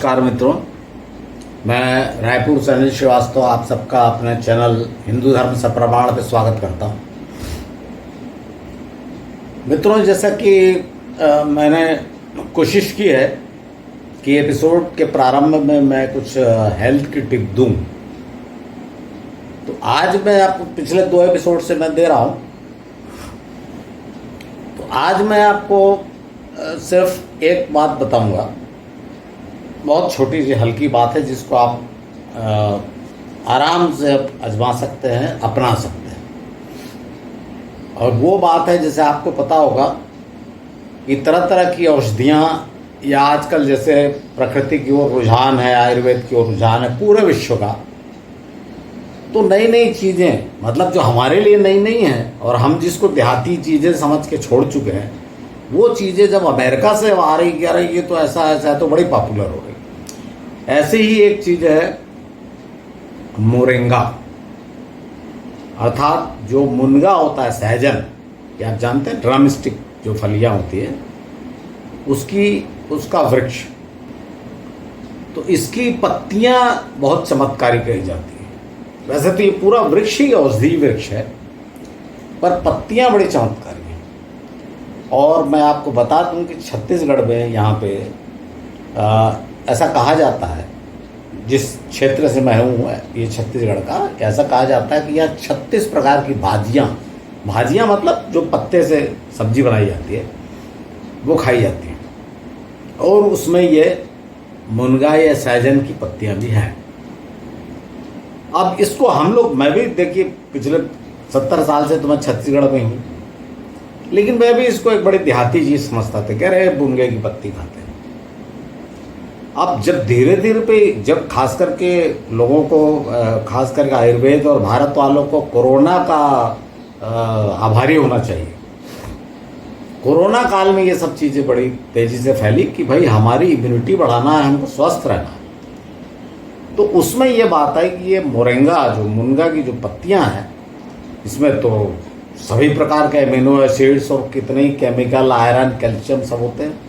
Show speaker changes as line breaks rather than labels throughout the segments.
नमस्कार मित्रों, मैं रायपुर से अनिल श्रीवास्तव आप सबका अपने चैनल हिंदू धर्म सप्रमाण पे स्वागत करता हूँ। मित्रों, जैसा कि मैंने कोशिश की है कि एपिसोड के प्रारंभ में मैं कुछ हेल्थ की टिप दूँ, तो आज मैं आपको पिछले 2 एपिसोड से मैं दे रहा हूँ। तो आज मैं आपको सिर्फ एक बात बताऊंगा, बहुत छोटी सी हल्की बात है जिसको आप आराम से आजमा सकते हैं, अपना सकते हैं। और वो बात है, जैसे आपको पता होगा कि तरह तरह की औषधियाँ या आजकल जैसे प्रकृति की ओर रुझान है, आयुर्वेद की ओर रुझान है पूरे विश्व का, तो नई नई चीज़ें, मतलब जो हमारे लिए नई नई हैं और हम जिसको देहाती चीज़ें समझ के छोड़ चुके हैं, वो चीज़ें जब अमेरिका से आ रही क्या रही, ये तो ऐसा है तो बड़ी पॉपुलर हो रही। ऐसे ही एक चीज़ है मोरिंगा, अर्थात जो मुनगा होता है, सहजन, ये आप जानते हैं, ड्रम स्टिक जो फलियाँ होती है उसका वृक्ष। तो इसकी पत्तियाँ बहुत चमत्कारी कही जाती हैं। वैसे तो ये पूरा वृक्ष ही औषधि वृक्ष है, पर पत्तियाँ बड़ी चमत्कारी हैं। और मैं आपको बता दूं कि छत्तीसगढ़ में यहाँ पे ऐसा कहा जाता है, जिस क्षेत्र से मैं हूँ ये छत्तीसगढ़ का, ऐसा कहा जाता है कि यहाँ 36 प्रकार की भाजियाँ मतलब जो पत्ते से सब्जी बनाई जाती है वो खाई जाती हैं, और उसमें ये मुनगा या सहजन की पत्तियाँ भी हैं। अब इसको हम लोग, मैं भी देखिए पिछले 70 साल से तो मैं छत्तीसगढ़ में हूँ, लेकिन मैं भी इसको एक बड़ी देहाती चीज़ समझता था, कह रहे मुनगे की पत्ती खाते हैं। अब जब धीरे धीरे पे, जब खास करके लोगों को, खास करके आयुर्वेद और भारत वालों को कोरोना का आभारी होना चाहिए। कोरोना काल में ये सब चीज़ें बड़ी तेज़ी से फैली कि भाई हमारी इम्यूनिटी बढ़ाना है, हमको स्वस्थ रहना है। तो उसमें ये बात है कि ये मोरिंगा, जो मुनगा की जो पत्तियां हैं, इसमें तो सभी प्रकार के एमिनो एसिड्स और कितने ही केमिकल, आयरन, कैल्शियम सब होते हैं।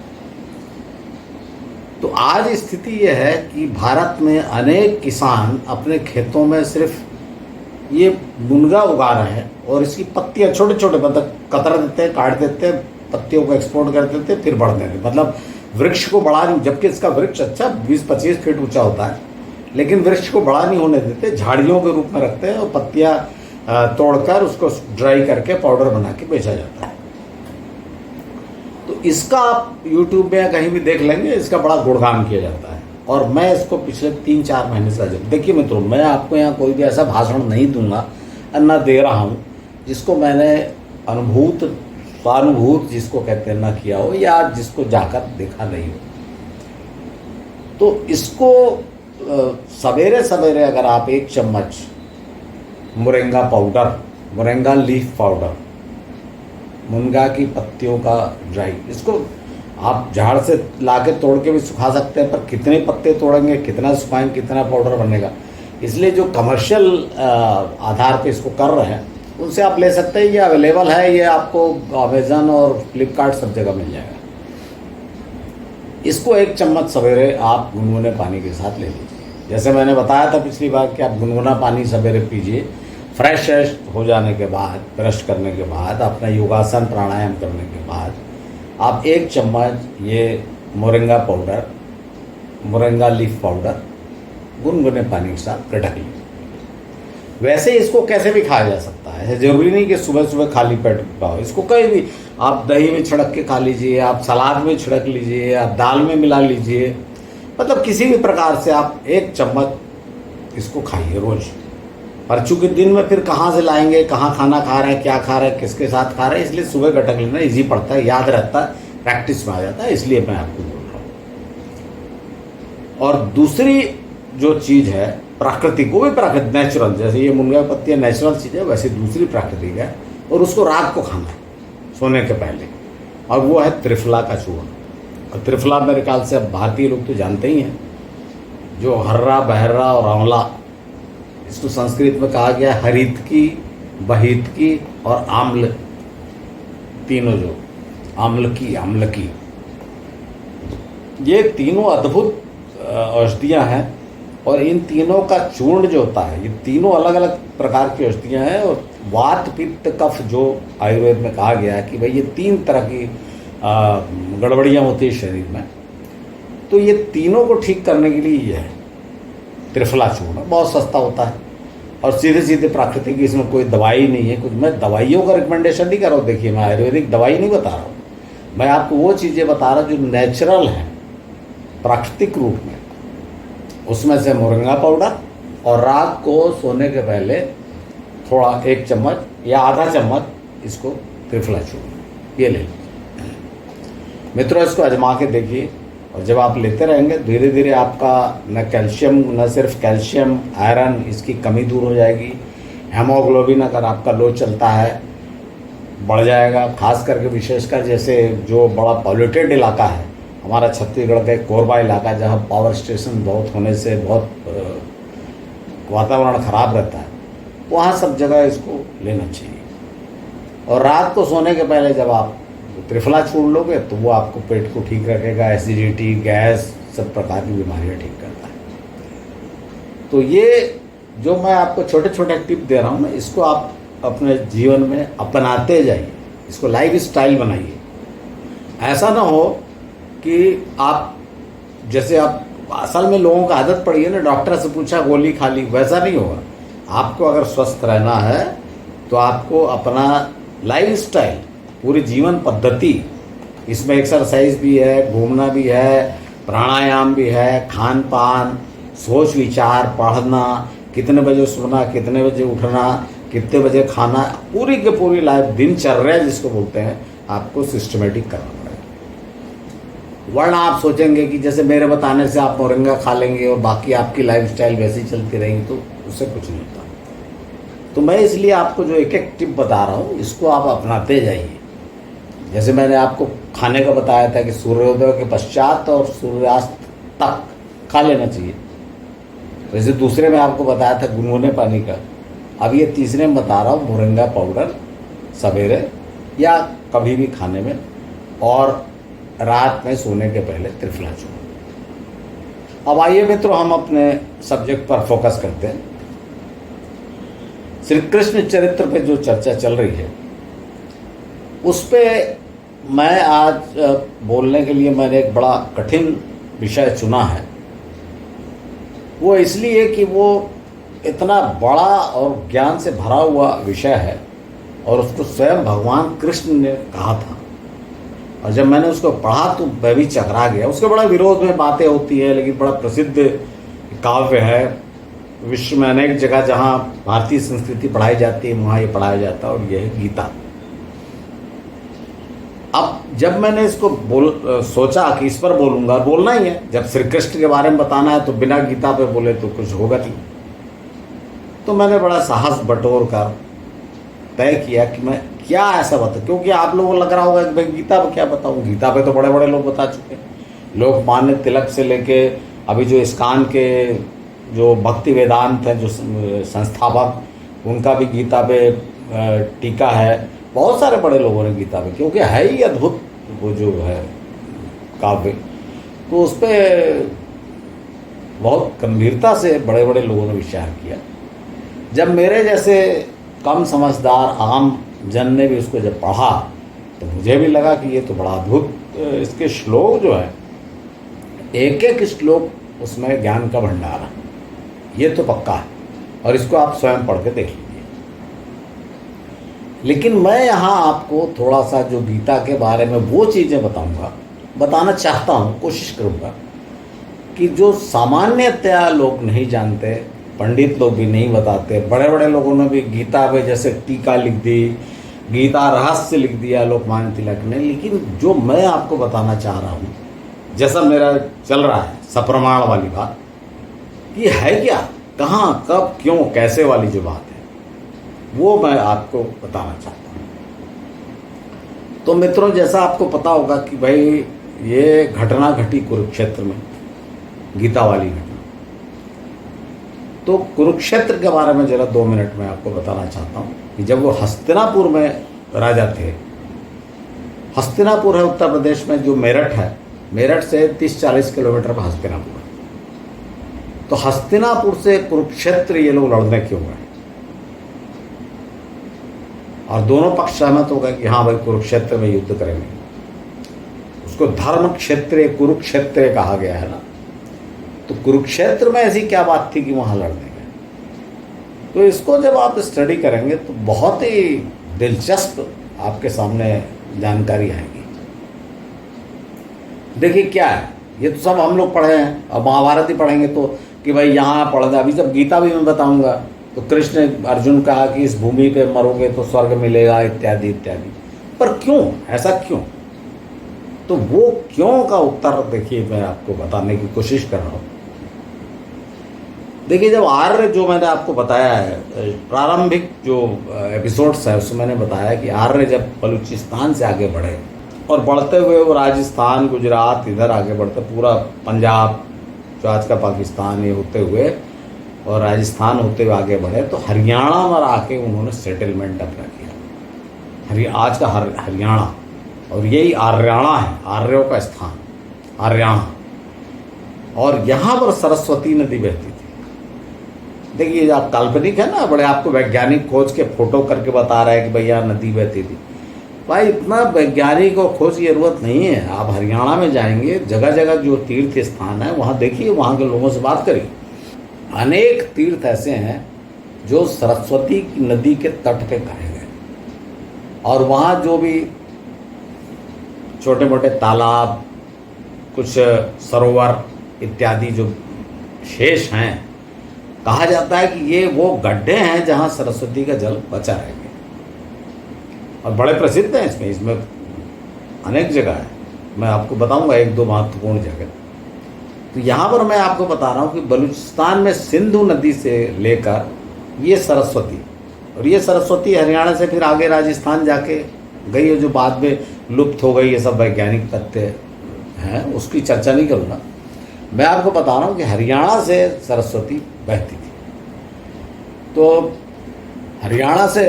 तो आज स्थिति ये है कि भारत में अनेक किसान अपने खेतों में सिर्फ ये मुनगा उगा रहे हैं, और इसकी पत्तियां छोटे छोटे, मतलब कतर देते हैं, काट देते हैं, पत्तियों को एक्सपोर्ट कर देते हैं, फिर बढ़ देते, मतलब वृक्ष को बढ़ा नहीं। जबकि इसका वृक्ष अच्छा 20-25 फीट ऊंचा होता है, लेकिन वृक्ष को बड़ा नहीं होने देते, झाड़ियों के रूप में रखते हैं और पत्तियां तोड़कर उसको ड्राई करके पाउडर बना के बेचा जाता है। तो इसका आप यूट्यूब में या कहीं भी देख लेंगे, इसका बड़ा गुणगान किया जाता है। और मैं इसको पिछले 3-4 महीने से, देखिए मित्रों, मैं आपको यहाँ कोई भी ऐसा भाषण नहीं दूंगा, न दे रहा हूँ जिसको मैंने स्वानुभूत जिसको कहते हैं, ना किया हो या जिसको जाकर देखा नहीं हो। तो इसको सवेरे सवेरे अगर आप 1 चम्मच moringa powder, moringa leaf powder, मुनगा की पत्तियों का ड्राई, इसको आप झाड़ से लाके तोड़ के भी सुखा सकते हैं, पर कितने पत्ते तोड़ेंगे, कितना सुखाएंगे, कितना पाउडर बनेगा। इसलिए जो कमर्शियल आधार पे इसको कर रहे हैं उनसे आप ले सकते हैं। ये अवेलेबल है, ये आपको अमेजन और फ्लिपकार्ट सब जगह मिल जाएगा। इसको 1 चम्मच सवेरे आप गुनगुने पानी के साथ ले लीजिए। जैसे मैंने बताया था पिछली बार कि आप गुनगुना पानी सवेरे पीजिए, फ्रेश हो जाने के बाद, ब्रश करने के बाद, अपना योगासन प्राणायाम करने के बाद आप 1 चम्मच ये moringa powder, moringa leaf powder गुनगुने पानी के साथ गटक लीजिए। वैसे इसको कैसे भी खाया जा सकता है, ज़रूरी नहीं कि सुबह सुबह खाली पेट खाओ। इसको कहीं भी आप दही में छिड़क के खा लीजिए, आप सलाद में छिड़क लीजिए, आप दाल में मिला लीजिए, मतलब किसी भी प्रकार से आप 1 चम्मच इसको खाइए रोज़। पर चूँकि दिन में फिर कहाँ से लाएंगे, कहाँ खाना खा रहे हैं, क्या खा रहे हैं, किसके साथ खा रहे हैं, इसलिए सुबह गटक लेना ईजी पड़ता है, याद रहता है, प्रैक्टिस में आ जाता है, इसलिए मैं आपको बोल रहा हूँ। और दूसरी जो चीज़ है प्राकृतिक, वो भी प्राकृतिक, नेचुरल, जैसे ये मुनगा पत्तियाँ नेचुरल चीज़ है, वैसे दूसरी प्राकृतिक है, और उसको रात को खाना है सोने के पहले, और वो है त्रिफला का चूर्ण। और त्रिफला मेरे ख्याल से अब भारतीय लोग तो जानते ही हैं, जो हर्रा, बहर्रा और आंवला, इसको संस्कृत में कहा गया हरितकी, बहितकी और आम्ल, तीनों जो आम्लकी, ये तीनों अद्भुत औषधियाँ हैं और इन तीनों का चूर्ण जो होता है, ये तीनों अलग अलग प्रकार की औषधियाँ हैं। और वात पित्त कफ जो आयुर्वेद में कहा गया है कि भाई ये 3 तरह की गड़बड़ियाँ होती है शरीर में, तो ये तीनों को ठीक करने के लिए ये है त्रिफला चूर्ण। बहुत सस्ता होता है और सीधे सीधे प्राकृतिक, इसमें कोई दवाई नहीं है कुछ। मैं दवाइयों का रिकमेंडेशन नहीं कर रहा हूँ, देखिए मैं आयुर्वेदिक दवाई नहीं बता रहा हूँ, मैं आपको वो चीज़ें बता रहा हूँ जो नेचुरल हैं प्राकृतिक रूप में। उसमें से मोरिंगा पाउडर, और रात को सोने के पहले थोड़ा 1 चम्मच या आधा चम्मच इसको त्रिफला चूर्ण ये ले लीजिए। मित्रों, इसको आजमा के देखिए और जब आप लेते रहेंगे धीरे धीरे आपका न सिर्फ कैल्शियम, आयरन, इसकी कमी दूर हो जाएगी। हेमोग्लोबिन अगर आपका लो चलता है बढ़ जाएगा। खास करके विशेषकर जैसे जो बड़ा पॉल्यूटेड इलाका है हमारा छत्तीसगढ़ का कोरबा इलाका, जहाँ पावर स्टेशन बहुत होने से बहुत वातावरण ख़राब रहता है, वहाँ सब जगह इसको लेना चाहिए। और रात को सोने के पहले जब आप त्रिफला चूर्ण लोगे तो वो आपको पेट को ठीक रखेगा, एसिडिटी, गैस, सब प्रकार की बीमारियाँ ठीक करता है। तो ये जो मैं आपको छोटे छोटे टिप दे रहा हूँ ना, इसको आप अपने जीवन में अपनाते जाइए, इसको लाइफ स्टाइल बनाइए। ऐसा ना हो कि आप जैसे आप असल में लोगों का आदत पड़ी है ना, डॉक्टर से पूछा गोली खा ली, वैसा नहीं होगा। आपको अगर स्वस्थ रहना है तो आपको अपना लाइफ स्टाइल, पूरी जीवन पद्धति, इसमें एक्सरसाइज भी है, घूमना भी है, प्राणायाम भी है, खान पान, सोच विचार, पढ़ना, कितने बजे सोना, कितने बजे उठना, कितने बजे खाना, पूरी की पूरी लाइफ दिनचर्या जिसको बोलते हैं आपको सिस्टमेटिक करना पड़ेगा। वरना आप सोचेंगे कि जैसे मेरे बताने से आप मोरिंगा खा लेंगे और बाकी आपकी लाइफ स्टाइल वैसी चलती रहेगी, तो उससे कुछ नहीं होता। तो मैं इसलिए आपको जो एक एक टिप बता रहा हूँ इसको आप अपनाते जाइए। जैसे मैंने आपको खाने का बताया था कि सूर्योदय के पश्चात और सूर्यास्त तक खा लेना चाहिए, वैसे दूसरे में आपको बताया था गुनगुने पानी का। अब ये तीसरे में बता रहा हूँ मोरिंगा पाउडर सवेरे या कभी भी खाने में, और रात में सोने के पहले त्रिफला चूर्ण। अब आइए मित्रों हम अपने सब्जेक्ट पर फोकस करते हैं। श्री कृष्ण चरित्र पे जो चर्चा चल रही है उस पे मैं आज बोलने के लिए मैंने एक बड़ा कठिन विषय चुना है। वो इसलिए कि वो इतना बड़ा और ज्ञान से भरा हुआ विषय है और उसको स्वयं भगवान कृष्ण ने कहा था। और जब मैंने उसको पढ़ा तो मैं भी चकरा गया। उसके बड़ा विरोध में बातें होती है, लेकिन बड़ा प्रसिद्ध काव्य है। विश्व में अनेक जगह जहाँ भारतीय संस्कृति पढ़ाई जाती है वहाँ ये पढ़ाया जाता है, और यह है गीता। अब जब मैंने इसको सोचा कि इस पर बोलूँगा, बोलना ही है, जब श्री कृष्ण के बारे में बताना है तो बिना गीता पे बोले तो कुछ होगा नहीं। तो मैंने बड़ा साहस बटोर कर तय किया कि मैं क्या ऐसा बता, क्योंकि आप लोगों को लग रहा होगा कि भाई गीता पे क्या बताऊँ, गीता पे तो बड़े बड़े लोग बता चुके हैं। लोकमान्य तिलक से लेके अभी जो इस्कान के जो भक्ति वेदांत हैं जो संस्थापक, उनका भी गीता पे टीका है। बहुत सारे बड़े लोगों ने गीता पे, क्योंकि है ही अद्भुत वो जो है काव्य, तो उस पर बहुत गंभीरता से बड़े बड़े लोगों ने विचार किया। जब मेरे जैसे कम समझदार आम जन ने भी उसको जब पढ़ा तो मुझे भी लगा कि ये तो बड़ा अद्भुत, इसके श्लोक जो है एक एक श्लोक उसमें ज्ञान का भंडार है, ये तो पक्का है, और इसको आप स्वयं पढ़ के देख लीजिए। लेकिन मैं यहाँ आपको थोड़ा सा जो गीता के बारे में वो चीज़ें बताना चाहता हूँ, कोशिश करूँगा कि जो सामान्यतया लोग नहीं जानते, पंडित लोग भी नहीं बताते, बड़े बड़े लोगों ने भी गीता पे जैसे टीका लिख दी, गीता रहस्य लिख दिया लोकमान्य तिलक ने, लेकिन जो मैं आपको बताना चाह रहा हूँ, जैसा मेरा चल रहा है सप्रमाण वाली बात, ये है क्या, कहाँ, कब, क्यों, कैसे वाली जो बात है वो मैं आपको बताना चाहता हूँ। तो मित्रों, जैसा आपको पता होगा कि भाई ये घटना घटी कुरुक्षेत्र में, गीता वाली घटना। तो कुरुक्षेत्र के बारे में जरा 2 मिनट में आपको बताना चाहता हूँ कि जब वो हस्तिनापुर में राजा थे, हस्तिनापुर है उत्तर प्रदेश में, जो मेरठ है, मेरठ से 30-40 किलोमीटर पर हस्तिनापुर है। तो हस्तिनापुर से कुरुक्षेत्र ये लोग लड़ने क्यों गए? और दोनों पक्ष सहमत हो गए कि हाँ भाई कुरुक्षेत्र में युद्ध करेंगे। उसको धर्म क्षेत्र कुरुक्षेत्र कहा गया है ना। तो कुरुक्षेत्र में ऐसी क्या बात थी कि वहां लड़ने गए? तो इसको जब आप स्टडी करेंगे तो बहुत ही दिलचस्प आपके सामने जानकारी आएगी। देखिए क्या है, ये तो सब हम लोग पढ़े हैं। अब महाभारत ही पढ़ेंगे तो कि भाई यहाँ पढ़ना। अभी जब गीता भी मैं बताऊंगा तो कृष्ण अर्जुन कहा कि इस भूमि पे मरोगे तो स्वर्ग मिलेगा इत्यादि इत्यादि। पर क्यों, ऐसा क्यों? तो वो क्यों का उत्तर देखिए मैं आपको बताने की कोशिश कर रहा हूँ। देखिए जब आर्य, जो मैंने आपको बताया है प्रारंभिक जो एपिसोड्स है उसमें मैंने बताया कि आर्य जब बलूचिस्तान से आगे बढ़े और बढ़ते हुए वो राजस्थान गुजरात इधर आगे बढ़ते, पूरा पंजाब जो आज का पाकिस्तान ये होते हुए और राजस्थान होते हुए आगे बढ़े, तो हरियाणा में आके उन्होंने सेटलमेंट अपना किया। आज का हरियाणा, और यही आर्याणा है, आर्यों का स्थान आर्याणा। और यहाँ पर सरस्वती नदी बहती थी। देखिए आप काल्पनिक है ना, बड़े आपको वैज्ञानिक खोज के फोटो करके बता रहा है कि भैया नदी बहती थी। भाई इतना वैज्ञानिक और खोज की जरूरत नहीं है। आप हरियाणा में जाएंगे, जगह जगह जो तीर्थ स्थान है वहाँ देखिए, वहाँ के लोगों से बात करिए। अनेक तीर्थ ऐसे हैं जो सरस्वती की नदी के तट पे कहे गए, और वहाँ जो भी छोटे मोटे तालाब, कुछ सरोवर इत्यादि जो शेष हैं, कहा जाता है कि ये वो गड्ढे हैं जहाँ सरस्वती का जल बचा रहेगा। और बड़े प्रसिद्ध हैं इसमें अनेक जगह है। मैं आपको बताऊंगा एक दो महत्वपूर्ण जगह। तो यहाँ पर मैं आपको बता रहा हूँ कि बलूचिस्तान में सिंधु नदी से लेकर ये सरस्वती, और ये सरस्वती हरियाणा से फिर आगे राजस्थान जाके गई है, जो बाद में लुप्त हो गई। ये सब वैज्ञानिक तथ्य हैं, उसकी चर्चा नहीं करूँगा। मैं आपको बता रहा हूँ कि हरियाणा से सरस्वती बहती थी। तो हरियाणा से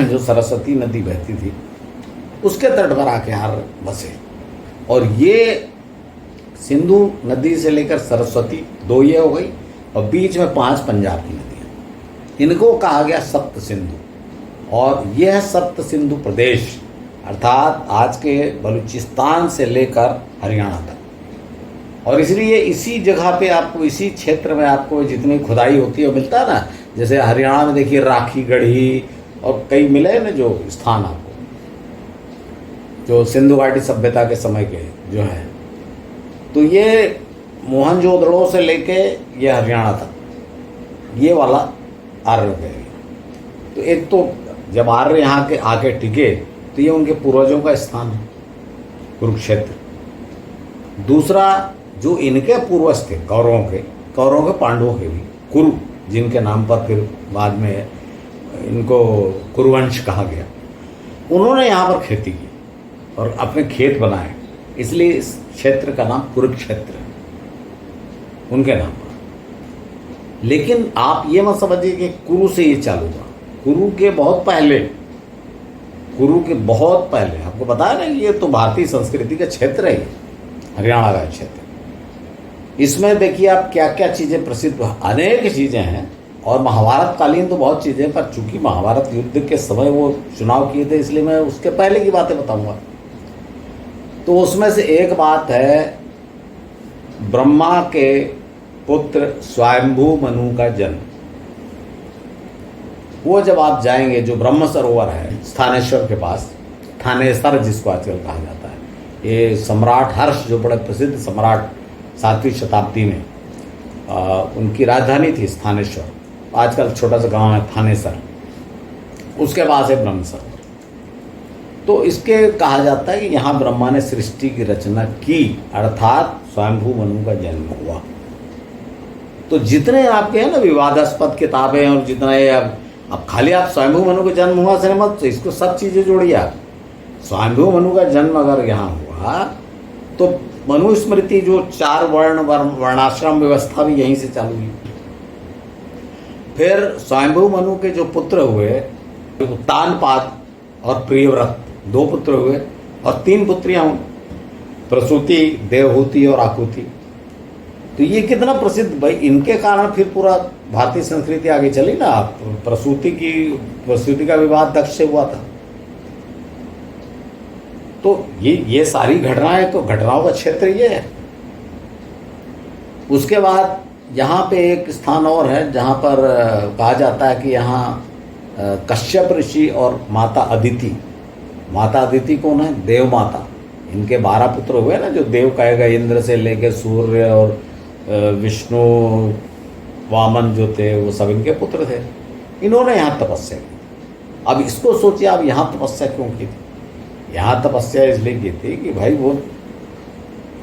जो सरस्वती नदी बहती थी उसके तट पर आके आर्य बसे, और ये सिंधु नदी से लेकर सरस्वती दो ये हो गई, और बीच में 5 पंजाब की नदियाँ। इनको कहा गया सप्त सिंधु। और यह सप्त सिंधु प्रदेश अर्थात आज के बलूचिस्तान से लेकर हरियाणा तक। और इसलिए इसी जगह पे आपको, इसी क्षेत्र में आपको जितनी खुदाई होती है मिलता है ना। जैसे हरियाणा में देखिए राखी गढ़ी और कई मिले ना जो स्थान आपको, जो सिंधु घाटी सभ्यता के समय के जो हैं। तो ये मोहनजोदड़ो से लेके ये हरियाणा तक ये वाला आर्य का एरिया। तो एक तो जब आर्य यहाँ के आके टिके तो ये उनके पूर्वजों का स्थान है कुरुक्षेत्र। दूसरा जो इनके पूर्वज थे कौरवों के पांडवों के भी, कुरु जिनके नाम पर फिर बाद में इनको कुरुवंश कहा गया, उन्होंने यहाँ पर खेती की और अपने खेत बनाए, इसलिए इस क्षेत्र का नाम कुरुक्षेत्र उनके नाम पर। लेकिन आप ये मत समझिए कि कुरु से ये चालू हुआ। कुरु के बहुत पहले आपको बताया ना, ये तो भारतीय संस्कृति का क्षेत्र है, हरियाणा का क्षेत्र। इसमें देखिए आप क्या क्या चीज़ें प्रसिद्ध, अनेक चीज़ें हैं। और महाभारत कालीन तो बहुत चीज़ें, पर चूंकि महाभारत युद्ध के समय वो चुनाव किए थे, इसलिए मैं उसके पहले की बातें बताऊंगा। तो उसमें से एक बात है, ब्रह्मा के पुत्र स्वयंभू मनु का जन्म। वो जब आप जाएंगे, जो ब्रह्म सरोवर है स्थानेश्वर के पास, थानेसर जिसको आजकल कहा जाता है, ये सम्राट हर्ष जो बड़े प्रसिद्ध सम्राट 7वीं शताब्दी में उनकी राजधानी थी स्थानेश्वर, आजकल छोटा सा गांव है थानेसर, उसके पास है ब्रह्म सरोवर। तो इसके कहा जाता है कि यहाँ ब्रह्मा ने सृष्टि की रचना की, अर्थात स्वयंभू मनु का जन्म हुआ। तो जितने आपके हैं ना विवादास्पद किताबें, और जितना ये अब खाली आप स्वयंभू मनु का जन्म हुआ से मत, तो इसको सब चीज़ें जोड़िए आप। स्वयंभू मनु का जन्म अगर यहाँ हुआ तो मनुस्मृति जो 4 वर्णाश्रम व्यवस्था भी यहीं से चालू हुई। फिर स्वयंभू मनु के जो पुत्र हुए, उत्तानपाद और प्रियव्रत, 2 पुत्र हुए, और 3 पुत्रियां हुई, प्रसूति, देवहूति और आकुति। तो ये कितना प्रसिद्ध, भाई इनके कारण फिर पूरा भारतीय संस्कृति आगे चली ना। प्रसूति का विवाह दक्ष से हुआ था। तो ये सारी घटनाएं, तो घटनाओं का क्षेत्र ये है। उसके बाद यहाँ पे एक स्थान और है जहाँ पर कहा जाता है कि यहाँ कश्यप ऋषि और माता अदिति, माता अदिति कौन है? देव माता। इनके 12 पुत्र हुए ना, जो देव कहेगा, इंद्र से लेके सूर्य और विष्णु, वामन जो थे वो सब इनके पुत्र थे। इन्होंने यहाँ तपस्या की। अब इसको सोचिए, आप यहाँ तपस्या क्यों की थी? यहाँ तपस्या इसलिए की थी कि भाई वो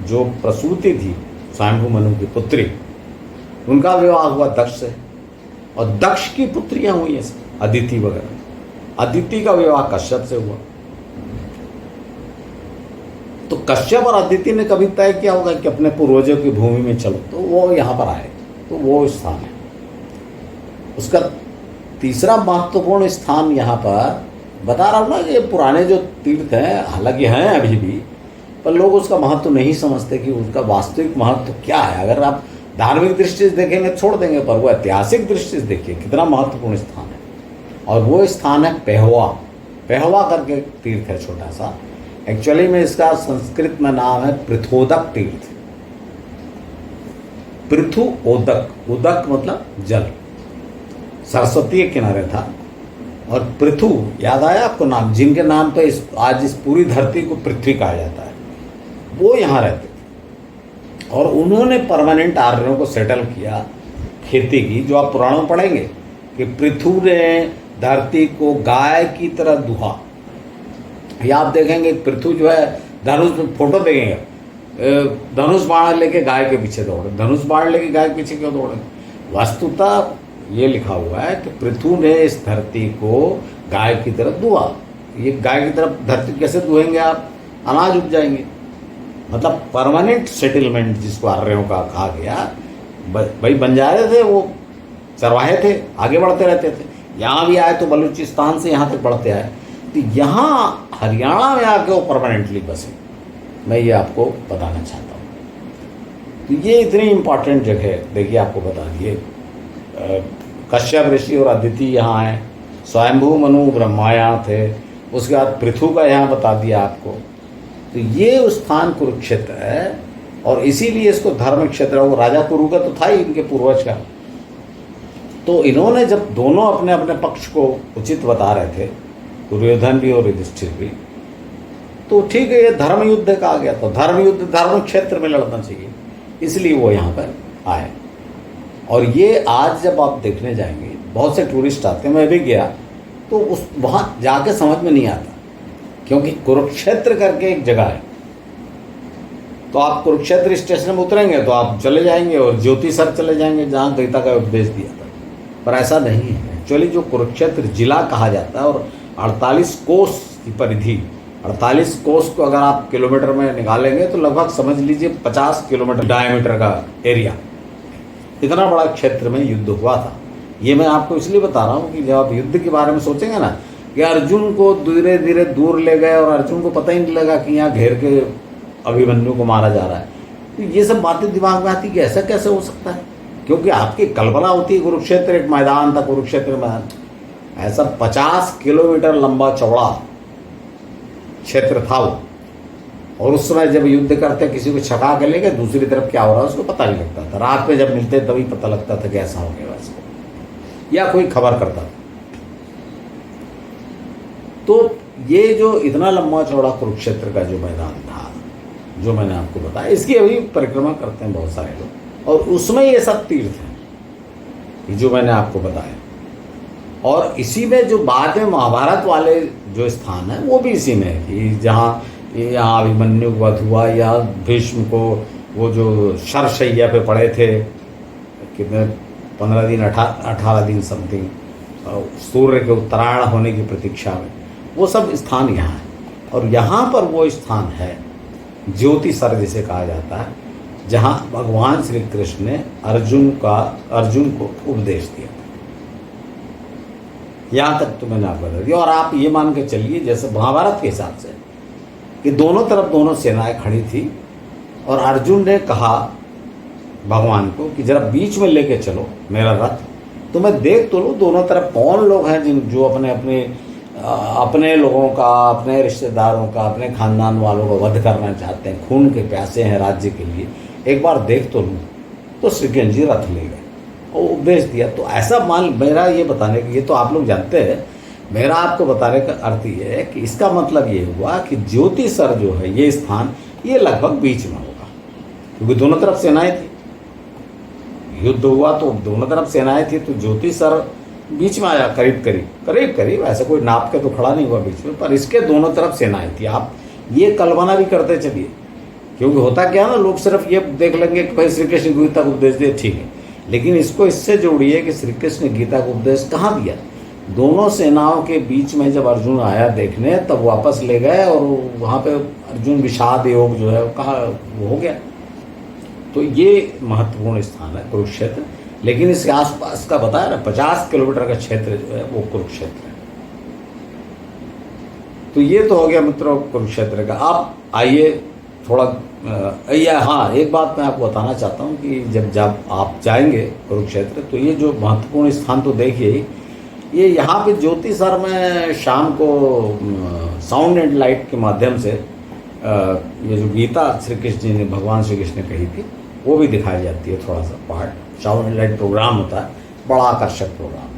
जो प्रसूति थी स्वयंभू मनु की पुत्री, उनका विवाह हुआ दक्ष से, और दक्ष की पुत्रियां हुई हैं अदिति वगैरह। अदिति का विवाह कश्यप से हुआ। तो कश्यप और अदिति ने कभी तय किया होगा कि अपने पूर्वजों की भूमि में चलो, तो वो यहाँ पर आए, तो वो स्थान है। उसका तीसरा महत्वपूर्ण स्थान यहाँ पर बता रहा हूँ ना, ये पुराने जो तीर्थ हैं, हालांकि हैं अभी भी, पर लोग उसका महत्व नहीं समझते कि उसका वास्तविक महत्व क्या है। अगर आप धार्मिक दृष्टि से देखेंगे छोड़ देंगे, पर वो ऐतिहासिक दृष्टि से देखिए कितना महत्वपूर्ण स्थान है। और वो स्थान है पेहवा। पेहवा करके तीर्थ है छोटा सा। एक्चुअली में इसका संस्कृत में नाम है पृथोदक तीर्थ। पृथु ओदक, उदक मतलब जल, सरस्वती के किनारे था। और पृथु, याद आया आपको नाम, जिनके नाम पे आज इस पूरी धरती को पृथ्वी कहा जाता है, वो यहाँ रहते थे। और उन्होंने परमानेंट आर्यों को सेटल किया, खेती की। जो आप पुराणों में पढ़ेंगे कि पृथु ने धरती को गाय की तरह दुहा। या आप देखेंगे पृथु जो है, धनुष फोटो देखेंगे, धनुष बाण लेके गाय के पीछे दौड़े। धनुष बाण लेके गाय के पीछे क्यों दौड़े? वस्तुतः ये लिखा हुआ है कि पृथु ने इस धरती को गाय की तरह दुआ। ये गाय की तरफ धरती कैसे दुहेंगे आप? अनाज उपजाएंगे। मतलब परमानेंट सेटलमेंट जिसको आर्यों का कहा गया। भाई बंजारे थे, वो चरवाहे थे, आगे बढ़ते रहते थे। यहाँ भी आए तो बलूचिस्तान से यहाँ तक बढ़ते आए, तो यहाँ हरियाणा में आके वो परमानेंटली बसे। मैं ये आपको बताना चाहता हूँ। तो ये इतनी इम्पॉर्टेंट जगह है। देखिए आपको बता दिए, कश्यप ऋषि और अदिति यहाँ आए, स्वयंभू मनु ब्रह्मा यहाँ थे, उसके बाद पृथु का यहाँ बता दिया आपको। तो ये स्थान कुरुक्षेत्र है, और इसीलिए इसको धर्म क्षेत्र, वो राजा कुरु का तो था ही, इनके पूर्वज का। तो इन्होंने जब दोनों अपने अपने पक्ष को उचित बता रहे थे, दुर्योधन भी और युधिष्ठिर भी, तो ठीक है, ये धर्म युद्ध कहा गया। तो धर्म युद्ध धर्म क्षेत्र में लड़ना चाहिए, इसलिए वो यहाँ पर आए। और ये आज जब आप देखने जाएंगे, बहुत से टूरिस्ट आते हैं, मैं भी गया, तो उस वहाँ जाके समझ में नहीं आता, क्योंकि कुरुक्षेत्र करके एक जगह है। तो आप कुरुक्षेत्र स्टेशन में उतरेंगे तो आप चले जाएंगे और ज्योतिसर चले जाएंगे, जहाँ गीता का उपदेश दिया था। पर ऐसा नहीं है। एक्चुअली जो कुरुक्षेत्र जिला कहा जाता है, और 48 कोस की परिधि, 48 कोस को अगर आप किलोमीटर में निकालेंगे तो लगभग समझ लीजिए 50 किलोमीटर डायमीटर का एरिया, इतना बड़ा क्षेत्र में युद्ध हुआ था। ये मैं आपको इसलिए बता रहा हूँ कि जब आप युद्ध के बारे में सोचेंगे ना, कि अर्जुन को धीरे धीरे दूर ले गए और अर्जुन को पता ही नहीं लगा कि यहाँ घेर के अभिमन्यु को मारा जा रहा है, तो ये सब बातें दिमाग में आती कि ऐसा कैसे हो सकता है। क्योंकि आपकी कल्पना होती है कुरुक्षेत्र एक मैदान था, कुरुक्षेत्र मैदान, ऐसा 50 किलोमीटर लंबा चौड़ा क्षेत्र था वो। और उस समय जब युद्ध करते किसी को छका के लेके, दूसरी तरफ क्या हो रहा है उसको पता नहीं लगता था। रात में जब मिलते तभी पता लगता था कि ऐसा हो गया वैसा, या कोई खबर करता था। तो ये जो इतना लंबा चौड़ा कुरुक्षेत्र का जो मैदान था, जो मैंने आपको बताया, इसकी अभी परिक्रमा करते हैं बहुत सारे लोग, और उसमें ये सब तीर्थ हैं जो मैंने आपको बताया। और इसी में जो बाद में महाभारत वाले जो स्थान है वो भी इसी में है, कि जहाँ यहाँ अभिमन्यु का वध हुआ, या भीष्म को वो जो शरशैया पे पड़े थे, कितने 15 दिन 18 दिन समथिंग, सूर्य के उत्तरायण होने की प्रतीक्षा में, वो सब स्थान यहाँ है। और यहाँ पर वो स्थान है ज्योतिसर जिसे कहा जाता है, जहाँ भगवान श्री कृष्ण ने अर्जुन को उपदेश दिया। यहाँ तक तो मैंने आपको बता दिया। और आप ये मान के चलिए, जैसे महाभारत के हिसाब से, कि दोनों तरफ दोनों सेनाएं खड़ी थी, और अर्जुन ने कहा भगवान को कि जरा बीच में लेके चलो मेरा रथ, तो मैं देख तो लूँ दोनों तरफ कौन लोग हैं जिन जो अपने अपने अपने लोगों का, अपने रिश्तेदारों का, अपने खानदान वालों को वध करना चाहते हैं, खून के प्यासे हैं राज्य के लिए, एक बार देख तो लूँ। तो श्री कृष्ण जी रथ ले गए और उपदेश दिया। तो ऐसा मान, मेरा ये बताने की, ये तो आप लोग जानते हैं, मेरा आपको बताने का अर्थ ये है कि इसका मतलब ये हुआ कि ज्योतिसर जो है ये स्थान, ये लगभग बीच में होगा, क्योंकि दोनों तरफ सेनाएं थी, युद्ध हुआ तो दोनों तरफ सेनाएं थी, तो ज्योतिसर बीच में आया, करीब करीब करीब करीब, ऐसा कोई नाप के तो खड़ा नहीं हुआ बीच में, पर इसके दोनों तरफ सेनाएं थी। आप ये कल्पना भी करते चलिए, क्योंकि होता क्या ना, लोग सिर्फ ये देख लेंगे कि भाई श्री कृष्ण गीता को उपदेश दिए, ठीक है, लेकिन इसको इससे जोड़िए कि श्री कृष्ण गीता को उपदेश कहाँ दिया। दोनों सेनाओं के बीच में जब अर्जुन आया देखने, तब वापस ले गए और वहाँ पे अर्जुन विषाद योग जो है कहाँ वो हो गया। तो ये महत्वपूर्ण स्थान है कुरुक्षेत्र, लेकिन इसके आसपास का बताया ना 50 किलोमीटर का क्षेत्र जो है वो कुरुक्षेत्र है। तो ये तो हो गया मित्रों कुरुक्षेत्र का। आप आइए थोड़ा हाँ, एक बात मैं आपको बताना चाहता हूँ कि जब आप जाएंगे कुरुक्षेत्र, तो ये जो महत्वपूर्ण स्थान तो देखिए, ये यहाँ पे ज्योतिसर में शाम को साउंड एंड लाइट के माध्यम से ये जो गीता श्री कृष्ण जी ने, भगवान श्री कृष्ण ने कही थी, वो भी दिखाई जाती है। थोड़ा सा part sound and light programme होता है, बड़ा आकर्षक प्रोग्राम है।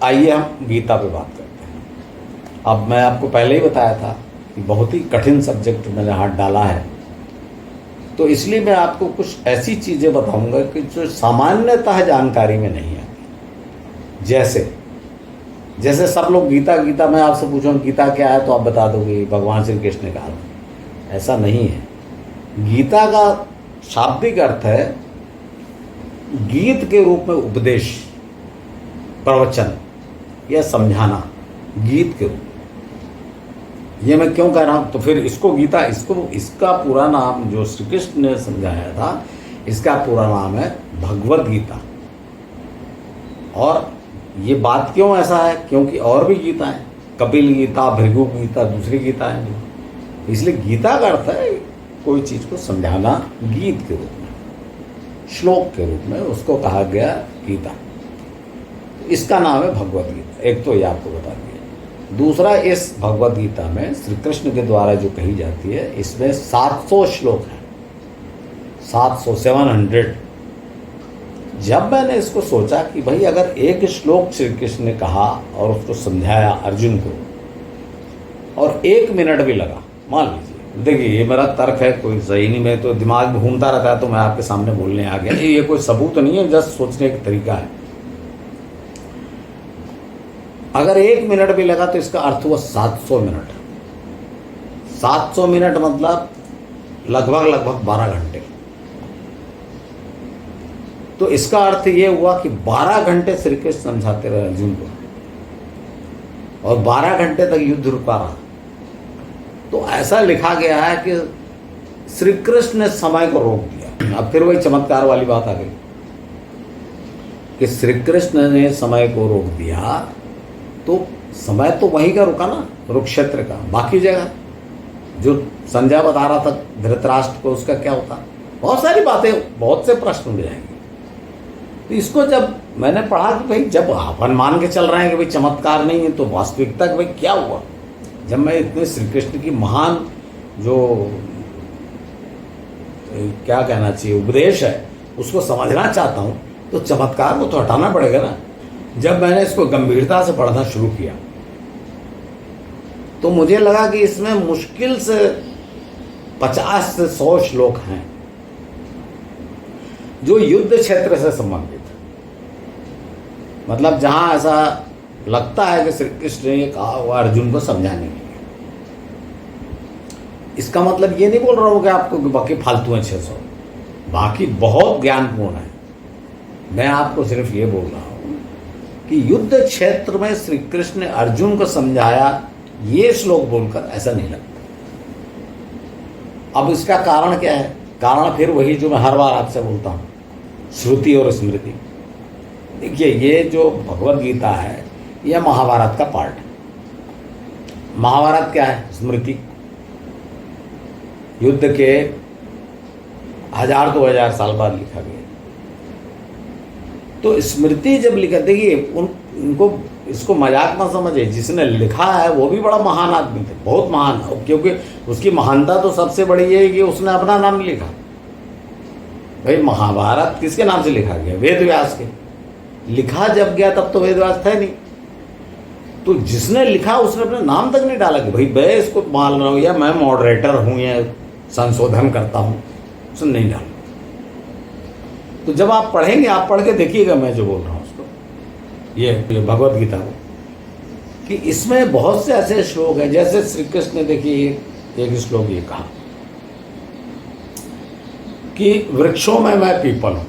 आइए हम गीता पे बात करते हैं। अब मैं आपको पहले ही बताया था कि बहुत ही कठिन सब्जेक्ट मैंने हाथ डाला है, तो इसलिए मैं आपको कुछ ऐसी चीज़ें बताऊंगा कि जो सामान्यतः जानकारी में नहीं आती। जैसे सब लोग गीता मैं आपसे पूछूंगा गीता क्या है, तो आप बता दोगे भगवान श्री कृष्ण ने कहा। ऐसा नहीं है। गीता का शाब्दिक अर्थ है गीत के रूप में उपदेश, प्रवचन या समझाना, गीत के रूप। ये मैं क्यों कह रहा हूँ, तो फिर इसको गीता, इसका पूरा नाम जो श्री कृष्ण ने समझाया था, इसका पूरा नाम है भगवद गीता। और ये बात क्यों ऐसा है, क्योंकि और भी गीता है, कपिल गीता, भृगु गीता, दूसरी गीता है। इसलिए गीता का अर्थ है कोई चीज़ को समझाना गीत के रूप में, श्लोक के रूप में, उसको कहा गया गीता। इसका नाम है भगवद गीता। एक तो ये आपको बता दिया। दूसरा, इस भगवद गीता में श्री कृष्ण के द्वारा जो कही जाती है, इसमें 700 श्लोक हैं, 700 जब मैंने इसको सोचा कि भाई अगर एक श्लोक श्री कृष्ण ने कहा और उसको समझाया अर्जुन को, और 1 मिनट भी लगा, मान लीजिए, देखिए ये मेरा तर्क है, कोई सही नहीं, मैं तो दिमाग में घूमता रहता है, तो मैं आपके सामने बोलने आ गया। ये कोई सबूत नहीं है, जस्ट सोचने का तरीका है। अगर 1 मिनट भी लगा तो इसका अर्थ हुआ 700 मिनट। 700 मिनट मतलब लगभग 12 घंटे। तो इसका अर्थ ये हुआ कि 12 घंटे श्री कृष्ण समझाते रहे अर्जुन को, और 12 घंटे तक युद्ध रुका रहा। तो ऐसा लिखा गया है कि श्री कृष्ण ने समय को रोक दिया। अब फिर वही चमत्कार वाली बात आ गई कि श्री कृष्ण ने समय को रोक दिया, तो समय तो वहीं का रुका ना, कुरुक्षेत्र का। बाकी जगह जो संजय बता रहा था धृतराष्ट्र को, उसका क्या होता? बहुत सारी बातें, बहुत से प्रश्न उठ जाएंगे। तो इसको जब मैंने पढ़ा कि भाई जब अपन मान के चल रहे हैं कि भाई चमत्कार नहीं है, तो वास्तविकता कि भाई क्या हुआ। जब मैं इतने श्री कृष्ण की महान जो क्या कहना चाहिए उपदेश है उसको समझना चाहता हूँ, तो चमत्कार को तो हटाना पड़ेगा ना। जब मैंने इसको गंभीरता से पढ़ना शुरू किया, तो मुझे लगा कि इसमें मुश्किल से 50 से 100 श्लोक हैं जो युद्ध क्षेत्र से संबंधित, मतलब जहां ऐसा लगता है कि श्री कृष्ण ने ये कहा हुआ अर्जुन को समझाने के लिए। इसका मतलब ये नहीं बोल रहा हूँ कि आपको बाकी फालतू हैं 600, बाकी बहुत ज्ञानपूर्ण है। मैं आपको सिर्फ ये बोल रहा हूँ कि युद्ध क्षेत्र में श्री कृष्ण ने अर्जुन को समझाया, ये श्लोक बोलकर ऐसा नहीं लगता। अब इसका कारण क्या है? कारण फिर वही जो मैं हर बार आपसे बोलता हूँ, श्रुति और स्मृति। देखिए, ये जो भगवत गीता है यह महाभारत का पार्ट है। महाभारत क्या है? स्मृति। युद्ध के 1000-2000 साल बाद लिखा गया। तो स्मृति जब लिखा, देखिए इनको इसको मजाक ना समझे, जिसने लिखा है वो भी बड़ा महान आदमी थे, बहुत महान, क्योंकि उसकी महानता तो सबसे बड़ी है कि उसने अपना नाम नहीं लिखा। भाई महाभारत किसके नाम से लिखा गया? वेद व्यास के। लिखा जब गया तब तो वेद व्यास था नहीं, तो जिसने लिखा उसने अपना नाम तक नहीं डाला कि भाई मैं इसको मान रहा हूँ या मैं मॉडरेटर हूँ या संशोधन करता हूँ, उसने नहीं डाला। तो जब आप पढ़ेंगे, आप पढ़ के देखिएगा मैं जो बोल रहा हूँ उसको, ये भगवत गीता को, कि इसमें बहुत से ऐसे श्लोक हैं। जैसे श्री कृष्ण ने, देखिए एक श्लोक ये कहा कि वृक्षों में मैं पीपल हूं।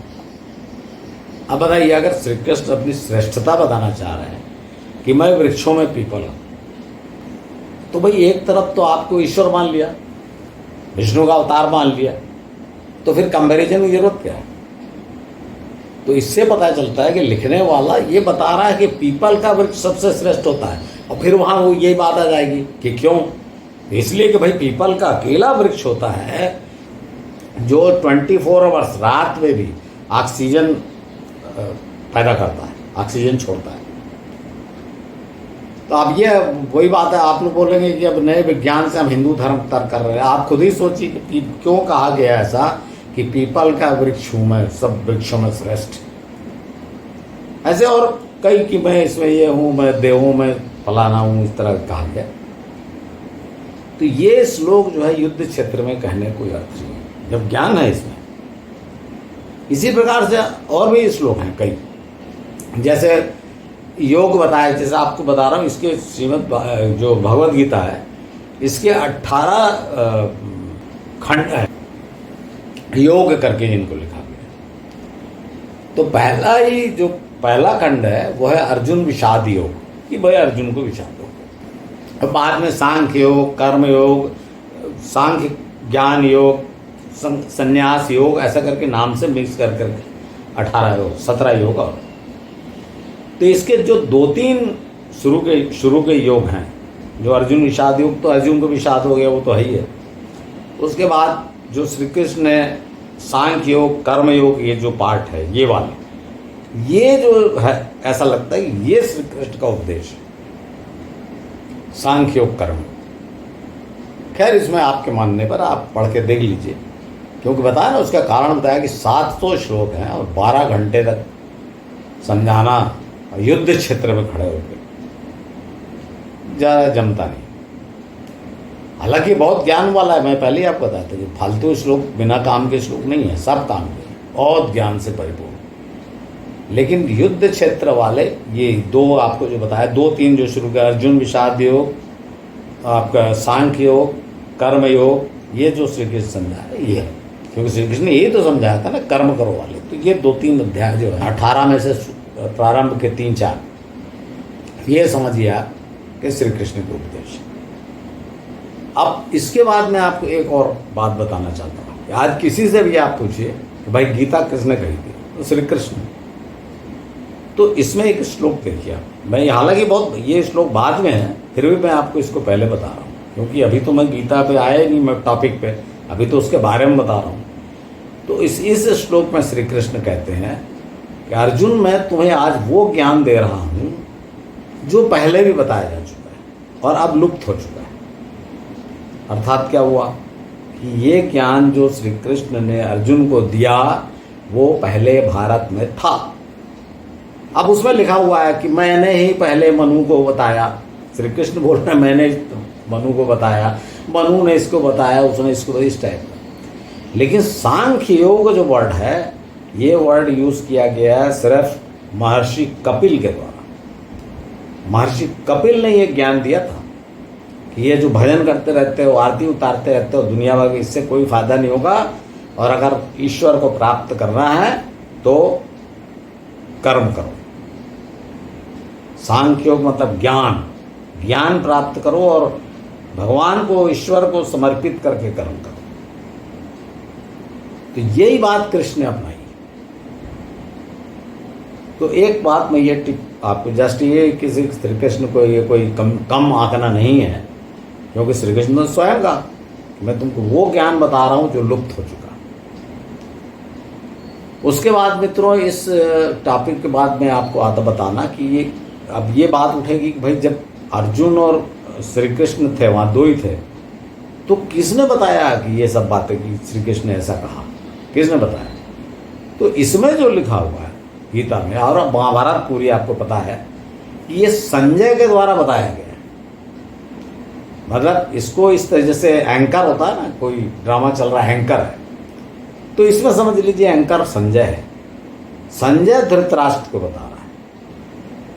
अब बताइए, अगर श्री कृष्ण अपनी श्रेष्ठता बताना चाह रहे हैं कि मैं वृक्षों में पीपल हूं, तो भाई एक तरफ तो आपको ईश्वर मान लिया, विष्णु का अवतार मान लिया, तो फिर कंपैरिजन की जरूरत क्या है? तो इससे पता चलता है कि लिखने वाला ये बता रहा है कि पीपल का वृक्ष सबसे श्रेष्ठ होता है, और फिर वहाँ वो यही बात आ जाएगी कि क्यों? इसलिए कि भाई पीपल का अकेला वृक्ष होता है जो 24 आवर्स रात में भी ऑक्सीजन पैदा करता है, ऑक्सीजन छोड़ता है। तो अब ये वही बात है, आप लोग बोलेंगे कि अब नए विज्ञान से हम हिंदू धर्म तर्क कर रहे हैं। आप खुद ही सोचिए कि क्यों कहा गया ऐसा कि पीपल का वृक्ष हूं मैं, सब वृक्षों में श्रेष्ठ। ऐसे और कई कि मैं इसमें ये हूं, मैं देवों में फलाना हूं, इस तरह कहा गया। तो ये श्लोक जो है युद्ध क्षेत्र में कहने कोई अर्थ नहीं है, जब ज्ञान है इसमें। इसी प्रकार से और भी श्लोक हैं कई, जैसे योग बताया, जैसे आपको बता रहा हूँ, इसके श्रीमद् जो भगवत गीता है इसके 18 खंड है, योग करके इनको लिखा गया। तो पहला ही जो पहला खंड है वो है अर्जुन विषाद योग, कि भाई अर्जुन को विषाद योग। और बाद में सांख्य योग, कर्म योग, सांख्य ज्ञान योग, संन्यास योग, ऐसा करके नाम से मिक्स कर करके 18 योग, 17 योग। और तो इसके जो 2-3 शुरू के योग हैं, जो अर्जुन विषाद योग, तो अर्जुन को विषाद हो गया, वो तो है ही है। उसके बाद जो श्री कृष्ण ने सांख्य योग, कर्म योग, ये जो पार्ट है ये वाले, ये जो है ऐसा लगता है कि ये श्री कृष्ण का उपदेश है, सांख्य योग, कर्म। खैर इसमें आपके मानने पर आप पढ़ के देख लीजिए, क्योंकि बताया ना, उसका कारण बताया कि 700 श्लोक हैं और 12 घंटे तक समझाना युद्ध क्षेत्र में खड़े होकर ज़्यादा जमता नहीं। हालांकि बहुत ज्ञान वाला है, मैं पहले ही आपको बताया था कि फालतू श्लोक, बिना काम के श्लोक नहीं है, सब काम के, बहुत ज्ञान से परिपूर्ण। लेकिन युद्ध क्षेत्र वाले ये 2 आपको जो बताया, 2-3 जो शुरू किया, अर्जुन विषाद योग, आपका सांख्य योग, कर्म योग, ये जो श्री कृष्ण समझाया ये है, क्योंकि श्री कृष्ण ने यही तो समझाया था ना, कर्म करो वाले। तो ये 2-3 अध्याय जो है 18 में से प्रारंभ के 3-4, ये समझिए आप कि श्री कृष्ण के उपदेश। अब इसके बाद मैं आपको एक और बात बताना चाहता हूँ। आज किसी से भी आप पूछिए कि भाई गीता किसने कही थी, तो श्री कृष्ण। तो इसमें एक श्लोक देखिए आप, मैं हालांकि बहुत ये श्लोक बाद में है, फिर भी मैं आपको इसको पहले बता रहा हूँ, क्योंकि अभी तो मैं गीता पे आया ही नहीं, मैं टॉपिक पे, अभी तो उसके बारे में बता रहा हूँ। तो इस श्लोक में श्री कृष्ण कहते हैं कि अर्जुन, मैं तुम्हें आज वो ज्ञान दे रहा हूँ जो पहले भी बताया जा चुका है और अब लुप्त हो चुका है। अर्थात क्या हुआ कि ये ज्ञान जो श्री कृष्ण ने अर्जुन को दिया वो पहले भारत में था। अब उसमें लिखा हुआ है कि मैंने ही पहले मनु को बताया। श्री कृष्ण बोल रहे हैं मैंने मनु को बताया, मनु ने इसको बताया, उसने इसको, इस टाइप का। लेकिन सांख्य योग जो वर्ड है, ये वर्ड यूज किया गया है सिर्फ महर्षि कपिल के द्वारा। महर्षि कपिल ने ये ज्ञान दिया था कि ये जो भजन करते रहते हो, आरती उतारते रहते हो दुनिया भर की, इससे कोई फायदा नहीं होगा, और अगर ईश्वर को प्राप्त करना है तो कर्म करो। सांख्य योग मतलब ज्ञान, ज्ञान प्राप्त करो और भगवान को, ईश्वर को समर्पित करके कर्म करो। तो यही बात कृष्ण ने अपनाई। तो एक बात मैं ये टिप आपको, जस्ट ये किसी श्री कृष्ण को ये कोई कम आंकना नहीं है, क्योंकि श्री कृष्ण ने स्वयं कहा मैं तुमको वो ज्ञान बता रहा हूं जो लुप्त हो चुका। उसके बाद मित्रों, इस टॉपिक के बाद मैं आपको आता बताना कि ये अब ये बात उठेगी कि भाई जब अर्जुन और श्री कृष्ण थे, वहाँ दो ही थे, तो किसने बताया कि ये सब बातें कि श्री कृष्ण ने ऐसा कहा, किसने बताया? तो इसमें जो लिखा हुआ है गीता में और महाभारत पूरी आपको पता है कि ये संजय के द्वारा बताया गया है। मतलब इसको इस तरह से एंकर होता है ना, कोई ड्रामा चल रहा है, एंकर है, तो इसमें समझ लीजिए एंकर संजय है। संजय धृतराष्ट्र को बता रहा है।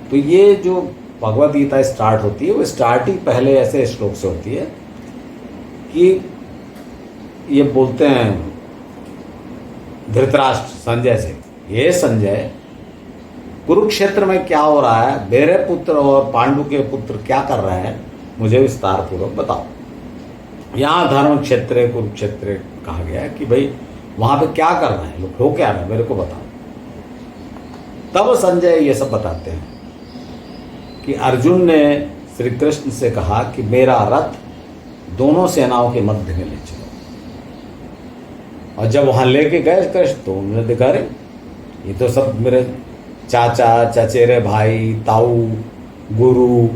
तो ये जो भगवद गीता स्टार्ट होती है, वो स्टार्ट ही पहले ऐसे श्लोक से होती है कि ये बोलते हैं धृतराष्ट्र संजय से, ये संजय कुरुक्षेत्र में क्या हो रहा है, मेरे पुत्र और पांडु के पुत्र क्या कर रहे हैं, मुझे विस्तार पूर्वक बताओ। यहाँ धर्म क्षेत्र कुरुक्षेत्र कहा गया है कि भाई वहां पे क्या कर रहे हैं लोग, हो क्या रहे हैं, मेरे को बताओ। तब संजय ये सब बताते हैं कि अर्जुन ने श्री कृष्ण से कहा कि मेरा रथ दोनों सेनाओं के मध्य में ले चलो। और जब वहां लेके गए कृष्ण, तो उन्होंने देखा रे ये तो सब मेरे चाचा, चचेरे भाई, ताऊ, गुरु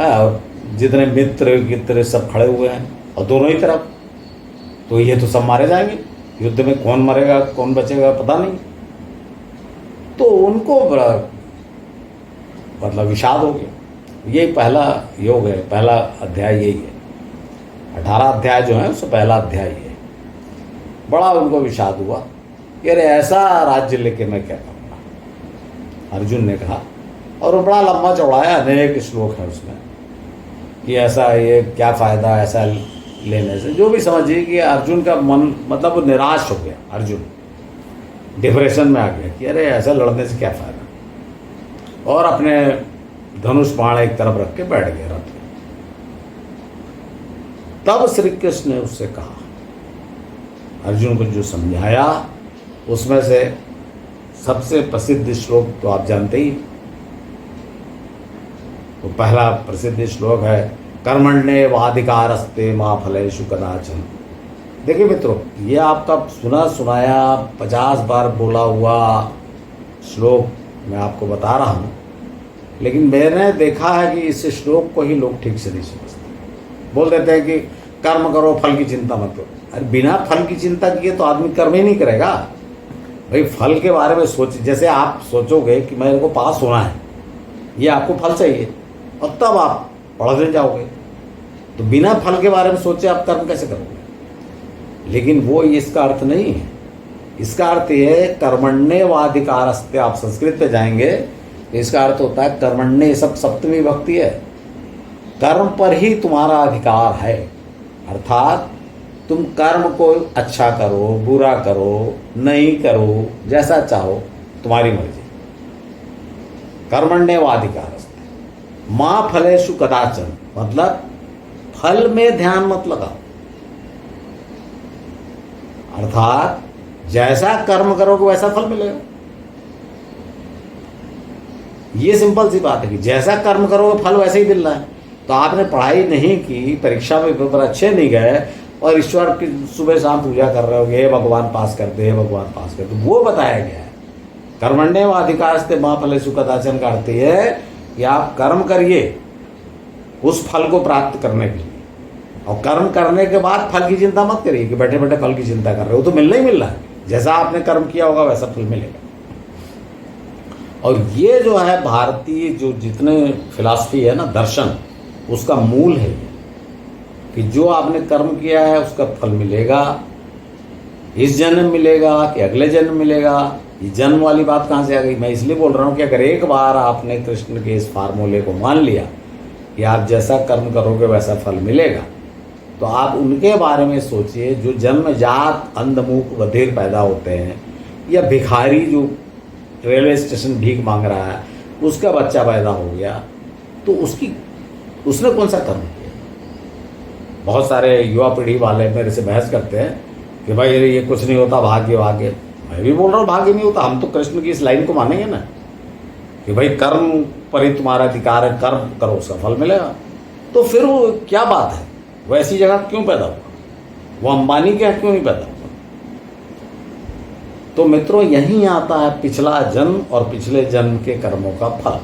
और जितने मित्र गित्र सब खड़े हुए हैं, और दोनों ही तरफ, तो ये तो सब मारे जाएंगे। युद्ध में कौन मरेगा कौन बचेगा पता नहीं। तो उनको बड़ा मतलब विषाद हो गया। यही पहला योग है, पहला अध्याय यही है। 18 अध्याय जो है उससे पहला अध्याय ये है। बड़ा उनको विषाद हुआ कि अरे ऐसा राज्य लेके मैं क्या करूँगा, अर्जुन ने कहा। और वो बड़ा लंबा चौड़ा है, अनेक श्लोक है उसमें कि ऐसा ये क्या फ़ायदा ऐसा लेने से। जो भी समझिए कि अर्जुन का मन मतलब वो निराश हो गया, अर्जुन डिप्रेशन में आ गया कि अरे ऐसा लड़ने से क्या फ़ायदा, और अपने धनुष बाण एक तरफ रख के बैठ गए रथ में। तब श्री कृष्ण ने उससे कहा, अर्जुन को जो समझाया, उसमें से सबसे प्रसिद्ध श्लोक तो आप जानते ही, तो पहला प्रसिद्ध श्लोक है कर्मण्येवाधिकारस्ते मा फलेषु कदाचन। देखिए मित्रों, ये आपका सुना सुनाया 50 बार बोला हुआ श्लोक मैं आपको बता रहा हूँ, लेकिन मैंने देखा है कि इस श्लोक को ही लोग ठीक से नहीं समझते। बोल देते हैं कि कर्म करो, फल की चिंता मत करो। अरे बिना फल की चिंता किए तो आदमी कर्म ही नहीं करेगा। भाई फल के बारे में सोच, जैसे आप सोचोगे कि मेरे को पास होना है, ये आपको फल चाहिए, और तब आप पढ़ने जाओगे। तो बिना फल के बारे में सोचे आप कर्म कैसे करोगे? लेकिन वो इसका अर्थ नहीं है। इसका अर्थ ये है कर्मण्येवाधिकारस्ते। आप संस्कृत पे जाएंगे, इसका अर्थ होता है कर्मण्य, सब सप्तमी विभक्ति है, कर्म पर ही तुम्हारा अधिकार है। अर्थात तुम कर्म को अच्छा करो, बुरा करो, नहीं करो, जैसा चाहो, तुम्हारी मर्जी। कर्मण्येवाधिकारस्ते मां फलेषु कदाचन, मतलब फल में ध्यान मत लगाओ। अर्थात जैसा कर्म करोगे वैसा फल मिलेगा। ये सिंपल सी बात है कि जैसा कर्म करोगे फल वैसे ही मिलना है। तो आपने पढ़ाई नहीं की, परीक्षा में पेपर अच्छे नहीं गए, और ईश्वर की सुबह शाम पूजा कर रहे हो, हे भगवान पास कर दे, हे भगवान पास कर दे, वो बताया गया है। कर्मण्येवाधिकारस्ते मा फलेषु कदाचन का अर्थ है कि आप कर्म करिए उस फल को प्राप्त करने के लिए, और कर्म करने के बाद फल की चिंता मत करिए कि बैठे बैठे फल की चिंता कर रहे हो। तो मिलना ही मिलना है, जैसा आपने कर्म किया होगा वैसा फल मिलेगा। और ये जो है भारतीय जो जितने फिलॉसफी है ना, दर्शन, उसका मूल है कि जो आपने कर्म किया है उसका फल मिलेगा, इस जन्म मिलेगा कि अगले जन्म मिलेगा। ये जन्म वाली बात कहाँ से आ गई? मैं इसलिए बोल रहा हूँ कि अगर एक बार आपने कृष्ण के इस फार्मूले को मान लिया कि आप जैसा कर्म करोगे वैसा फल मिलेगा, तो आप उनके बारे में सोचिए जो जन्मजात अंधमुख बधिर पैदा होते हैं, या भिखारी जो रेलवे स्टेशन भीख मांग रहा है उसका बच्चा पैदा हो गया, तो उसने कौन सा कर्म किया। बहुत सारे युवा पीढ़ी वाले मेरे से बहस करते हैं कि भाई ये कुछ नहीं होता, भाग्य भाग्य। मैं भी बोल रहा हूँ भाग्य नहीं होता, हम तो कृष्ण की इस लाइन को मानेंगे ना कि भाई कर्म पर ही तुम्हारा अधिकार है, कर्म करो उसका फल मिलेगा। तो फिर वो क्या बात है, वो ऐसी जगह क्यों पैदा हुआ, वो अंबानी के यहाँ क्यों नहीं पैदा हुआ। तो मित्रों यहीं आता है पिछला जन्म और पिछले जन्म के कर्मों का फल।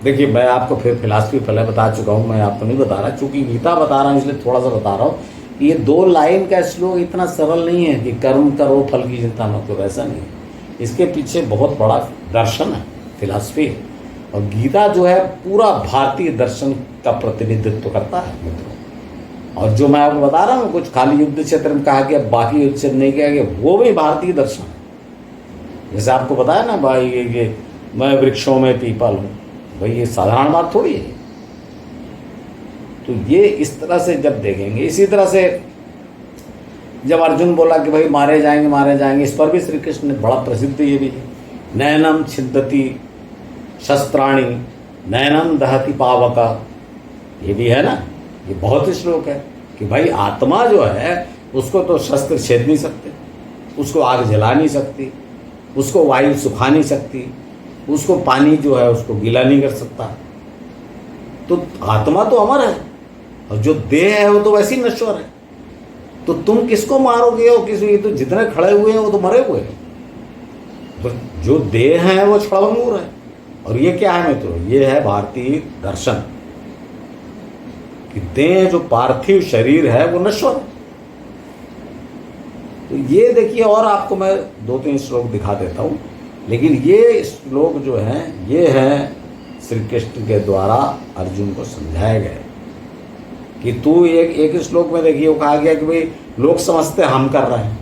देखिए मैं आपको फिर फिलॉसफी पहले बता चुका हूँ, मैं आपको नहीं बता रहा, चूंकि गीता बता रहा हूँ इसलिए थोड़ा सा बता रहा हूँ। ये 2 लाइन का श्लोक इतना सरल नहीं है कि कर्म करो फल की चिंता मत करो, ऐसा नहीं है। इसके पीछे बहुत बड़ा दर्शन है, फिलॉसफी है। और गीता जो है पूरा भारतीय दर्शन का प्रतिनिधित्व करता है मित्रों। और जो मैं आपको बता रहा हूँ कुछ खाली युद्ध क्षेत्र में कहा गया, बाकी युद्ध क्षेत्र नहीं कहा गया, वो भी भारतीय दर्शन है। जैसे आपको बताया ना भाई ये मैं वृक्षों में पीपल हूँ, भाई ये साधारण बात थोड़ी है। तो ये इस तरह से जब देखेंगे, इसी तरह से जब अर्जुन बोला कि भाई मारे जाएंगे, इस पर भी श्री कृष्ण ने बड़ा प्रसिद्ध ये भी है, नैनम छिन्दति शस्त्राणि नैनम दहति पावका, ये भी है ना, ये बहुत ही श्लोक है कि भाई आत्मा जो है उसको तो शस्त्र छेद नहीं सकते, उसको आग जला नहीं सकती, उसको वायु सुखा नहीं सकती, उसको पानी जो है उसको गीला नहीं कर सकता। तो आत्मा तो अमर है और जो देह है वो तो वैसे ही नश्वर है। तो तुम किसको मारोगे, और किसी तो जितने खड़े हुए हैं वो तो मरे हुए हैं। तो जो देह है वो क्षणभंगुर है। और ये क्या है मित्रों, ये है भारतीय दर्शन कि देह जो पार्थिव शरीर है वो नश्वर है। तो ये देखिए, और आपको मैं 2-3 श्लोक दिखा देता हूँ, लेकिन ये श्लोक जो हैं ये हैं श्री कृष्ण के द्वारा अर्जुन को समझाए गए कि तू एक श्लोक में देखिए वो कहा गया कि भाई लोग समझते हम कर रहे हैं,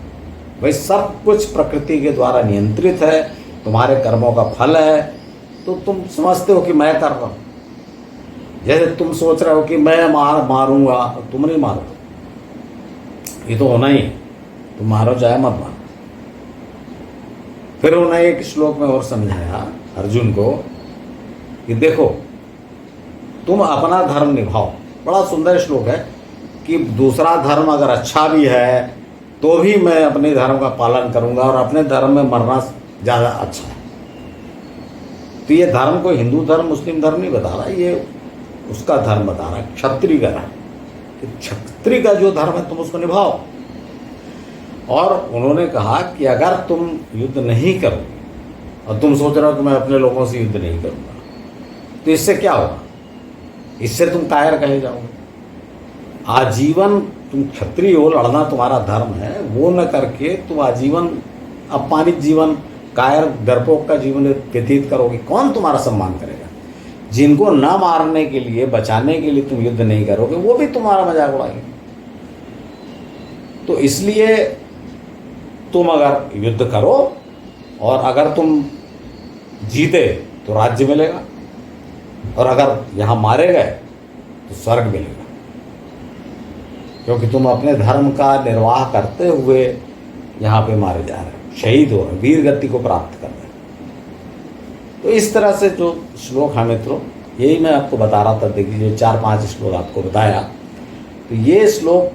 भाई सब कुछ प्रकृति के द्वारा नियंत्रित है, तुम्हारे कर्मों का फल है, तो तुम समझते हो कि मैं कर रहा हूँ। जैसे तुम सोच रहे हो कि मैं मारूंगा, तुम नहीं मारोगे, ये तो होना ही है, तुम मारो चाहे मत मारो। फिर उन्हें एक श्लोक में और समझाया अर्जुन को कि देखो तुम अपना धर्म निभाओ। बड़ा सुंदर श्लोक है कि दूसरा धर्म अगर अच्छा भी है तो भी मैं अपने धर्म का पालन करूंगा और अपने धर्म में मरना ज़्यादा अच्छा है। तो ये धर्म को हिंदू धर्म मुस्लिम धर्म नहीं बता रहा, ये उसका धर्म बता रहा है, क्षत्रिय का धर्म। कि क्षत्रिय का जो धर्म है तुम उसको निभाओ। और उन्होंने कहा कि अगर तुम युद्ध नहीं करोगे और तुम सोच रहे हो कि मैं अपने लोगों से युद्ध नहीं करूंगा, तो इससे क्या होगा, इससे तुम कायर कहे जाओगे। आजीवन तुम क्षत्रिय हो, लड़ना तुम्हारा धर्म है, वो न करके तुम आजीवन अपमानित जीवन, कायर डरपोक का जीवन व्यतीत करोगे। कौन तुम्हारा सम्मान करेगा? जिनको न मारने के लिए, बचाने के लिए तुम युद्ध नहीं करोगे, वो भी तुम्हारा मजाक उड़ाएंगे। तो इसलिए तुम अगर युद्ध करो और अगर तुम जीते तो राज्य मिलेगा, और अगर यहाँ मारे गए तो स्वर्ग मिलेगा, क्योंकि तुम अपने धर्म का निर्वाह करते हुए यहाँ पे मारे जा रहे हो, शहीद हो रहे, वीर गति को प्राप्त कर रहे हो। तो इस तरह से जो श्लोक है मित्रों, यही मैं आपको बता रहा था। देखिए जो 4-5 श्लोक आपको बताया, तो ये श्लोक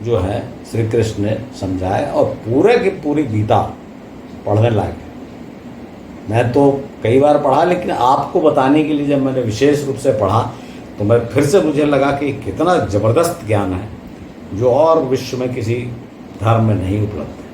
जो है श्री कृष्ण ने समझाया और पूरे की पूरी गीता पढ़ने लायक है। मैं तो कई बार पढ़ा, लेकिन आपको बताने के लिए जब मैंने विशेष रूप से पढ़ा तो मैं फिर से मुझे लगा कि कितना ज़बरदस्त ज्ञान है जो और विश्व में किसी धर्म में नहीं उपलब्ध है।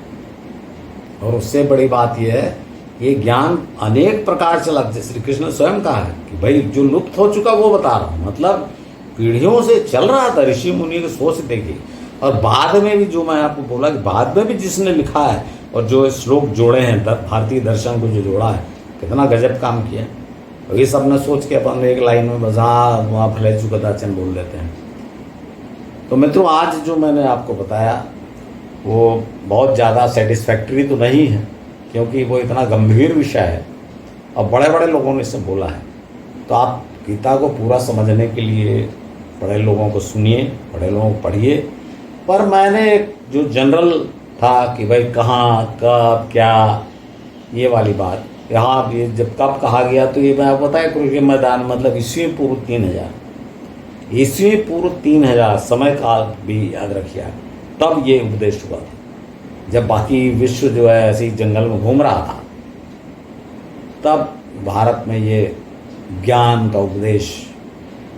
और उससे बड़ी बात यह है, ये ज्ञान अनेक प्रकार से लगते। श्री कृष्ण ने स्वयं कहा है कि भाई जो लुप्त हो चुका वो बता रहा हूँ, मतलब पीढ़ियों से चल रहा था, ऋषि मुनि की सोच देखी। और बाद में भी जो मैं आपको बोला कि बाद में भी जिसने लिखा है और जो श्लोक जोड़े हैं, भारतीय दर्शन को जो जोड़ा है, कितना गजब काम किया है। और ये सब ने सोच के अपन एक लाइन में बस हाँ वहाँ फले चुकदाचन बोल देते हैं। तो मित्रों आज जो मैंने आपको बताया वो बहुत ज़्यादा सेटिस्फैक्ट्री तो नहीं है, क्योंकि वो इतना गंभीर विषय है और बड़े बड़े लोगों ने इससे बोला है। तो आप गीता को पूरा समझने के लिए बड़े लोगों को सुनिए, बड़े लोगों को पढ़िए। पर मैंने जो जनरल था कि भाई कहाँ कब क्या, ये वाली बात यहाँ ये जब कब कहा गया तो ये मैं पता है कुरुक्षेत्र के मैदान मतलब ईस्वी पूर्व 3000, ईस्वी पूर्व 3000 समय काल भी याद रखिए, तब ये उपदेश हुआ था। जब बाकी विश्व जो है ऐसे ही जंगल में घूम रहा था, तब भारत में ये ज्ञान का उपदेश,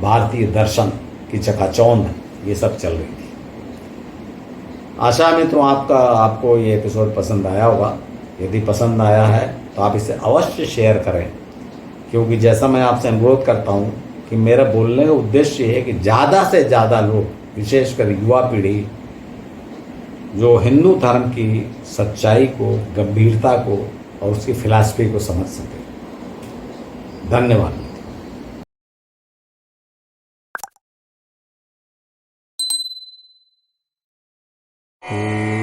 भारतीय दर्शन की चकाचौंध ये सब चल रही थी। आशा मित्रों आपको ये एपिसोड पसंद आया होगा। यदि पसंद आया है तो आप इसे अवश्य शेयर करें, क्योंकि जैसा मैं आपसे अनुरोध करता हूँ कि मेरा बोलने का उद्देश्य ये है कि ज़्यादा से ज़्यादा लोग, विशेषकर युवा पीढ़ी, जो हिंदू धर्म की सच्चाई को, गंभीरता को और उसकी फिलॉसफी को समझ सके। धन्यवाद।
ओम